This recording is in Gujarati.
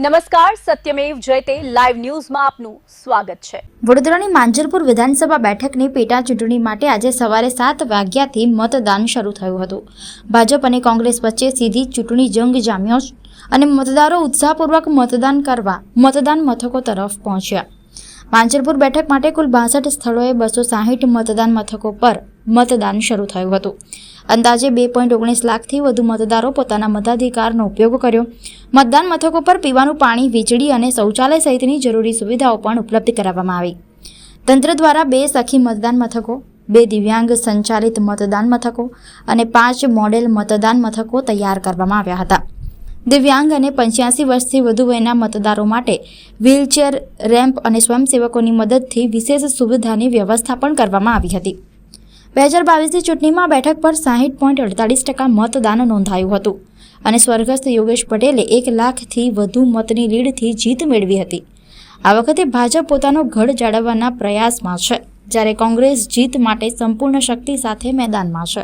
નમસ્કાર, સત્યમેવ જયતે લાઈવ ન્યૂઝમાં આપનું સ્વાગત છે। વડોદરાની માંજલપુર વિધાનસભા બેઠકની પેટા ચૂંટણી માટે આજે સવારે 7 વાગ્યાથી મતદાન શરૂ થયું હતું। ભાજપ અને કોંગ્રેસ વચ્ચે સીધી ચૂંટણી જંગ જામ્યો અને મતદારો ઉત્સાહપૂર્વક મતદાન કરવા મતદાન મથકો તરફ પહોંચ્યા। માંજલપુર બેઠક માટે કુલ 62 સ્થળોએ 260 મતદાન મથકો પર મતદાન શરૂ થયું હતું। અંદાજે 2.19 લાખથી વધુ મતદારો પોતાના મતાધિકારનો ઉપયોગ કર્યો। મતદાન મથકો પર પીવાનું પાણી, વીજળી અને શૌચાલય સહિતની જરૂરી સુવિધાઓ પણ ઉપલબ્ધ કરાવવામાં આવી। તંત્ર દ્વારા 2 સખી મતદાન મથકો, 2 દિવ્યાંગ સંચાલિત મતદાન મથકો અને 5 મોડેલ મતદાન મથકો તૈયાર કરવામાં આવ્યા હતા। દિવ્યાંગ અને 85 વર્ષથી વધુ વયના મતદારો માટે વ્હીલચેર, રેમ્પ અને સ્વયંસેવકોની મદદથી વિશેષ સુવિધાની વ્યવસ્થા પણ કરવામાં આવી હતી। 2022ની ચૂંટણીમાં બેઠક પર 60.48% મતદાન નોંધાયું હતું અને સ્વર્ગસ્થ યોગેશ પટેલે 1 લાખથી વધુ મતની લીડથી જીત મેળવી હતી। આ વખતે ભાજપ પોતાનો ગઢ જાળવવાના પ્રયાસમાં છે, જ્યારે કોંગ્રેસ જીત માટે સંપૂર્ણ શક્તિ સાથે મેદાનમાં છે।